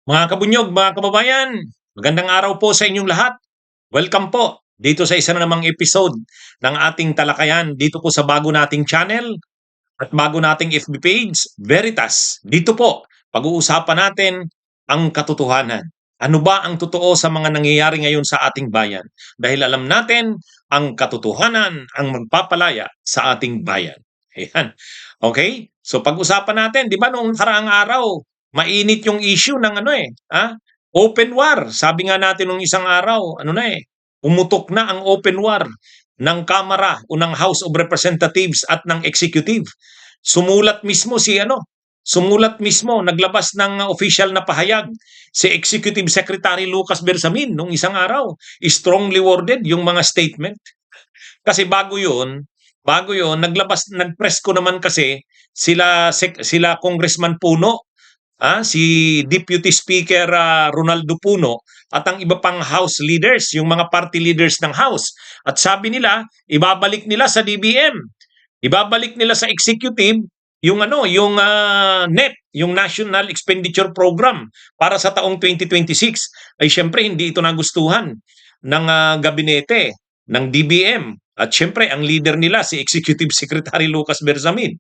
Mga kabunyog, mga kababayan, magandang araw po sa inyong lahat. Welcome po dito sa isa na namang episode ng ating talakayan dito po sa bago nating channel at bago nating FB page, Veritas. Dito po, pag-uusapan natin ang katotohanan. Ano ba ang totoo sa mga nangyayari ngayon sa ating bayan? Dahil alam natin, ang katotohanan ang magpapalaya sa ating bayan. Ayan. Okay? So pag-usapan natin, di ba noong nakaraang araw, mainit yung issue ng open war. Sabi nga natin nung isang araw, umutok na ang open war ng Kamara o ng House of Representatives at ng Executive. Sumulat mismo, naglabas ng official na pahayag si Executive Secretary Lucas Bersamin nung isang araw. Strongly worded yung mga statement. Kasi bago yun, nagpress ko naman kasi sila Congressman Puno, si Deputy Speaker Ronaldo Puno at ang iba pang House leaders, yung mga party leaders ng House. At sabi nila, ibabalik nila sa DBM. Ibabalik nila sa executive yung NEP, yung National Expenditure Program para sa taong 2026. Ay syempre hindi ito nagustuhan ng gabinete ng DBM. At syempre ang leader nila si Executive Secretary Lucas Bersamin.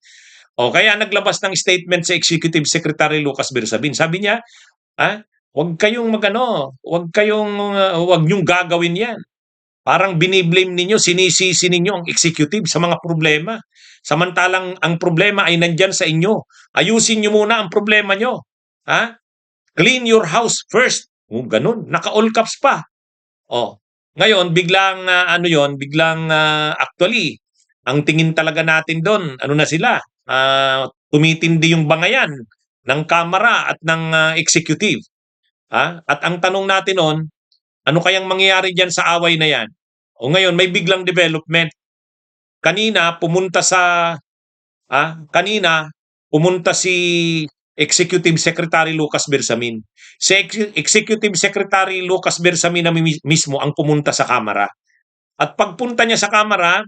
O kaya naglabas ng statement si Executive Secretary Lucas Bersamin. Sabi niya, wag niyong gagawin 'yan. Parang biniblame ninyo, sinisisi ninyo ang executive sa mga problema. Samantalang ang problema ay nandyan sa inyo. Ayusin nyo muna ang problema nyo. Ha? Clean your house first. Ganun. Naka-all caps pa. Oh. Ngayon, actually, ang tingin talaga natin doon, ano na sila, tumitindi yung bangayan ng Kamara at ng Executive. At ang tanong natin noon, ano kayang mangyayari dyan sa away na yan? O ngayon, may biglang development. Kanina, pumunta si Executive Secretary Lucas Bersamin. Si Executive Secretary Lucas Bersamin na mismo ang pumunta sa Kamara. At pagpunta niya sa Kamara,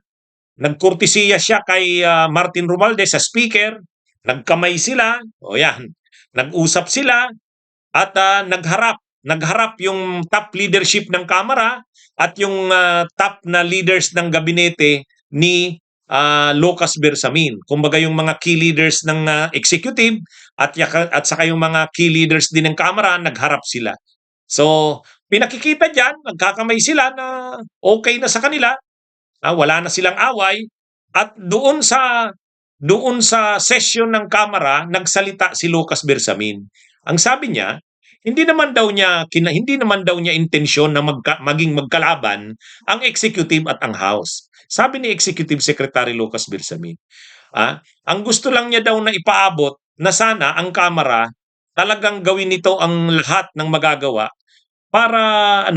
nagkurtisiya siya kay Martin Romualdez sa speaker, nagkamay sila, nag-usap sila, at nagharap yung top leadership ng Kamara at yung top na leaders ng gabinete ni Lucas Bersamin. Kumbaga yung mga key leaders ng executive at saka yung mga key leaders din ng Kamara, nagharap sila. So, pinakikita dyan, nagkakamay sila na okay na sa kanila, wala na silang away, at doon sa session ng Kamara, nagsalita si Lucas Bersamin. Ang sabi niya, hindi naman daw niya intensyon na maging magkalaban ang executive at ang House. Sabi ni Executive Secretary Lucas Bersamin, ang gusto lang niya daw na ipaabot na sana ang Kamara talagang gawin nito ang lahat ng magagawa para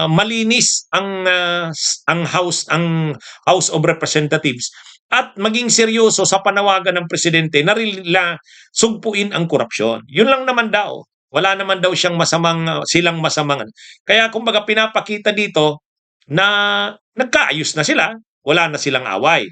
malinis ang House of Representatives at maging seryoso sa panawagan ng presidente na sugpuin ang korupsyon. Yun lang naman daw. Wala naman daw silang masamang. Kaya kumbaga pinapakita dito na nagkaayos na sila, wala na silang away.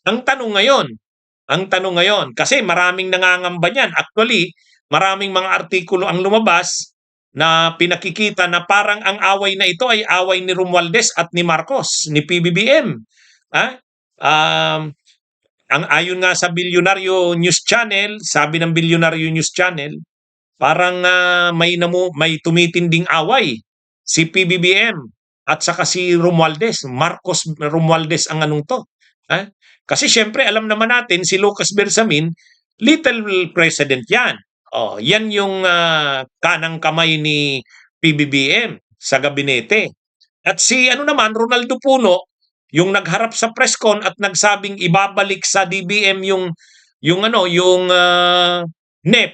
Ang tanong ngayon, kasi maraming nangangamba niyan. Actually, maraming mga artikulo ang lumabas na pinakikita na parang ang away na ito ay away ni Romualdez at ni Marcos, ni PBBM. Ang ayon nga sa Bilyonaryo News Channel, sabi ng Bilyonaryo News Channel, parang may tumitinding away si PBBM at saka si Romualdez, Marcos Romualdez ang anong to. Kasi syempre alam naman natin si Lucas Bersamin, little president yan. Yan yung kanang kamay ni PBBM sa gabinete. At si Ronaldo Puno, yung nagharap sa press con at nagsabing ibabalik sa DBM yung NEP,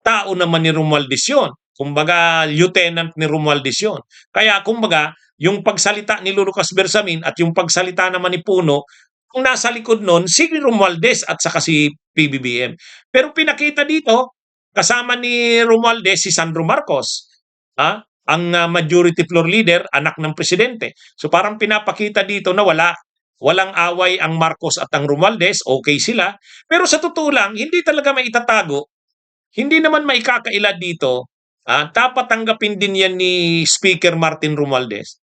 tao naman ni Romualdez yun. Kumbaga, lieutenant ni Romualdez yun. Kaya kumbaga, yung pagsalita ni Lucas Bersamin at yung pagsalita naman ni Puno, kung nasa likod nun, si Romualdez at saka si PBBM. Pero pinakita dito, kasama ni Romualdez si Sandro Marcos, ang majority floor leader, anak ng presidente. So parang pinapakita dito na walang away ang Marcos at ang Romualdez, okay sila. Pero sa totoo lang, hindi talaga maitatago hindi naman maikakaila dito, dapat tanggapin din yan ni Speaker Martin Romualdez.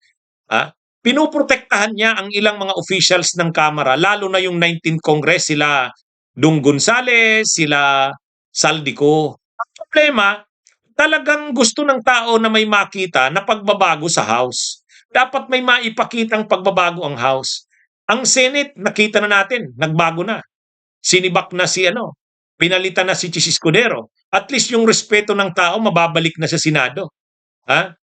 Pinoprotektahan niya ang ilang mga officials ng Kamara, lalo na yung 19th Congress, sila Dung Gonzales, sila Saldico. Ang problema, talagang gusto ng tao na may makita na pagbabago sa House. Dapat may maipakitang pagbabago ang House. Ang Senate, nakita na natin, nagbago na. Sinibak na si pinalitan na si Chis Escudero. At least yung respeto ng tao mababalik na sa Senado. Ha?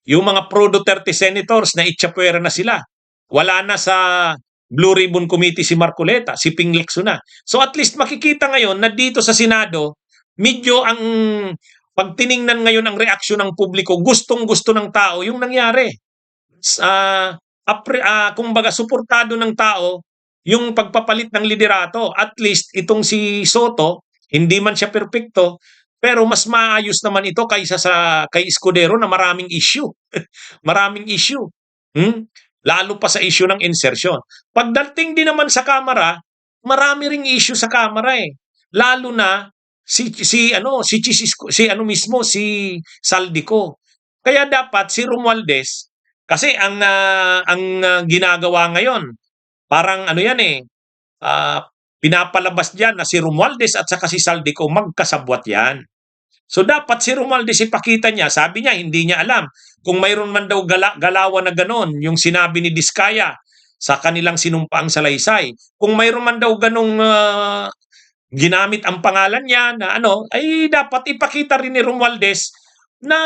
Yung mga pro-Duterte senators na itchapwera na sila. Wala na sa Blue Ribbon Committee si Marcoleta, si Ping Lacson na. So at least makikita ngayon na dito sa Senado, medyo ang pag tiningnan ngayon ang reaksyon ng publiko, gustong-gusto ng tao yung nangyari. Kumbaga, suportado ng tao yung pagpapalit ng liderato. At least itong si Soto, hindi man siya perpekto, pero mas maayos naman ito kaysa kay Escudero na maraming issue. Maraming issue. Lalo pa sa issue ng insertion. Pagdating din naman sa Kamara, marami ring issue sa Kamara eh. Lalo na si Saldico. Kaya dapat si Romualdez, kasi ang ginagawa ngayon, parang yan eh, pinapalabas diyan na si Romualdez at saka si Saldico magkasabwat yan. So dapat si Romualdez ipakita niya, sabi niya hindi niya alam kung mayroon man daw galawan na ganon, yung sinabi ni Diskaya sa kanilang sinumpaang salaysay. Kung mayroon man daw ganong ginamit ang pangalan niya na ay dapat ipakita rin ni Romualdez na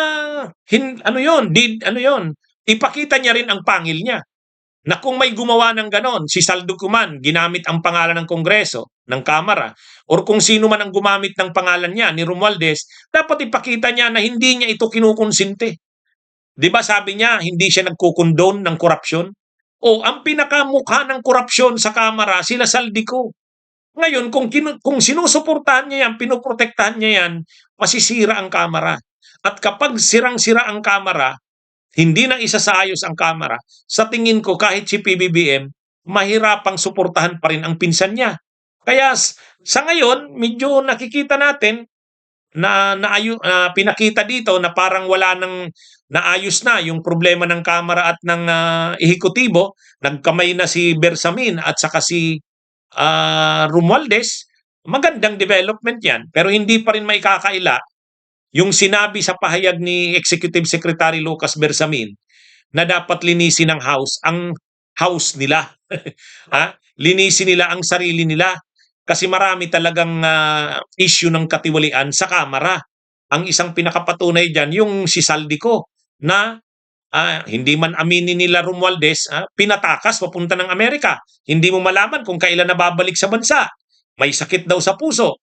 ipakita niya rin ang pangil niya. Na kung may gumawa ng ganon, si Saldico man, ginamit ang pangalan ng Kongreso, ng Kamara, or kung sino man ang gumamit ng pangalan niya, ni Romualdez, dapat ipakita niya na hindi niya ito kinukonsinte. Di ba sabi niya, hindi siya nagkukondone ng korupsyon? O, ang pinakamukha ng korupsyon sa Kamara, sila Saldico. Ngayon, kung sinusuportahan niya yan, pinoprotektahan niya yan, masisira ang Kamara. At kapag sirang-sira ang Kamara, hindi na isasaayos ang Kamara, sa tingin ko kahit si PBBM, mahirapang suportahan pa rin ang pinsan niya. Kaya sa ngayon, medyo nakikita natin na pinakita dito na parang wala nang naayos na yung problema ng Kamara at ng ehekutibo. Nagkamay na si Bersamin at saka si Romualdez. Magandang development yan, pero hindi pa rin may kakaila yung sinabi sa pahayag ni Executive Secretary Lucas Bersamin na dapat linisin ng House ang House nila. Linisin nila ang sarili nila kasi marami talagang issue ng katiwalian sa Kamara. Ang isang pinakapatunay dyan, yung si Saldico na hindi man aminin nila Romualdez, pinatakas papunta ng Amerika. Hindi mo malaman kung kailan nababalik sa bansa. May sakit daw sa puso.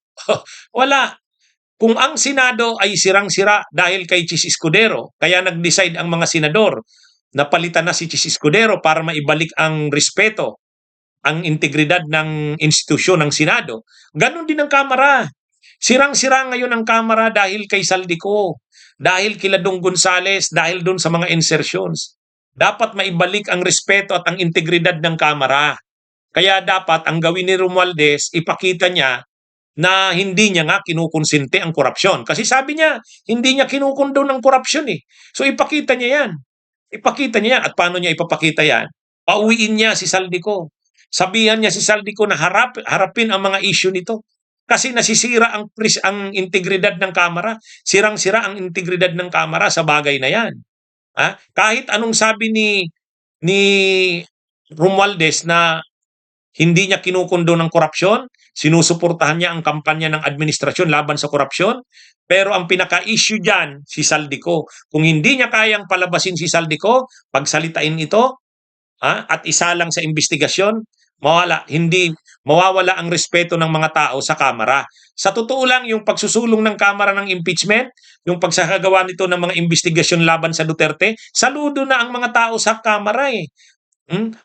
Wala. Kung ang Senado ay sirang-sira dahil kay Chis Escudero, kaya nag-decide ang mga senador na palitan na si Chis Escudero para maibalik ang respeto, ang integridad ng institusyon ng Senado, ganun din ang Kamara. Sirang-sira ngayon ang Kamara dahil kay Saldico, dahil kila Dung Gonzales, dahil dun sa mga insertions. Dapat maibalik ang respeto at ang integridad ng Kamara. Kaya dapat ang gawin ni Romualdez, ipakita niya na hindi niya nga kinukonsente ang korupsyon. Kasi sabi niya, hindi niya kinukondon ng korupsyon eh. So ipakita niya yan. Ipakita niya yan. At paano niya ipapakita yan? Pauwiin niya si Saldico. Sabihan niya si Saldico na harapin ang mga issue nito. Kasi nasisira ang integridad ng Kamara. Sirang-sira ang integridad ng Kamara sa bagay na yan. Kahit anong sabi ni Romualdez na hindi niya kinukundo ng korupsyon, sinusuportahan niya ang kampanya ng administrasyon laban sa korupsyon, pero ang pinaka-issue dyan, si Saldico. Kung hindi niya kayang palabasin si Saldico, pagsalitain ito, at isa lang sa investigasyon, mawawala ang respeto ng mga tao sa Kamara. Sa totoo lang, yung pagsusulong ng Kamara ng impeachment, yung pagsakagawa nito ng mga investigasyon laban sa Duterte, saludo na ang mga tao sa Kamara eh.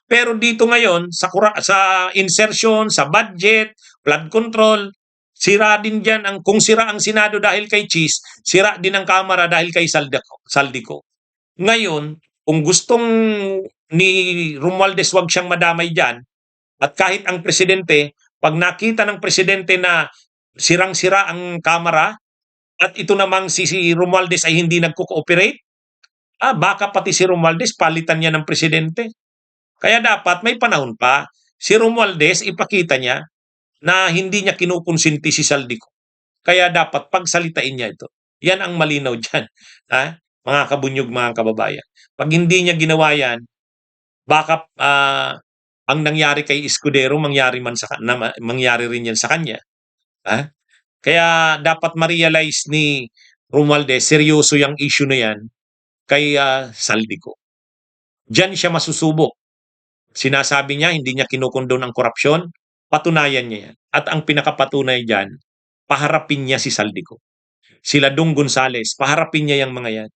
Pero dito ngayon, sa insertion, sa budget, flood control, sira din dyan. Kung sira ang Senado dahil kay Chis, sira din ang Kamara dahil kay Saldico. Ngayon, kung gustong ni Romualdez wag siyang madamay dyan, at kahit ang presidente, pag nakita ng presidente na sirang-sira ang Kamara at ito namang si Romualdez ay hindi nagko-cooperate, baka pati si Romualdez palitan niya ng presidente. Kaya dapat may panahon pa. Si Romualdez, ipakita niya na hindi niya kinukonsinti si Saldico. Kaya dapat pagsalitain niya ito. Yan ang malinaw dyan. Mga kabunyog, mga kababayan. Pag hindi niya ginawa yan, baka ang nangyari kay Escudero, mangyari rin yan sa kanya. Kaya dapat ma-realize ni Romualdez, seryoso yung issue na yan kay Saldico. Diyan siya masusubok. Sinasabi niya, hindi niya kinukondon ang korupsyon, patunayan niya yan. At ang pinakapatunay dyan, paharapin niya si Saldico. Sila Dong Gonzales, paharapin niya yung mga yan.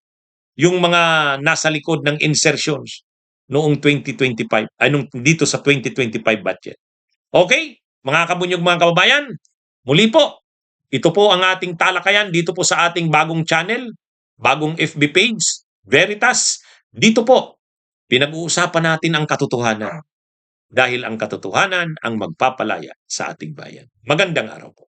Yung mga nasa likod ng insertions noong 2025, dito sa 2025 budget. Okay, mga kabunyog, mga kababayan, muli po, ito po ang ating talakayan dito po sa ating bagong channel, bagong FB page, Veritas. Dito po, pinag-uusapan natin ang katotohanan. Dahil ang katotohanan ang magpapalaya sa ating bayan. Magandang araw po.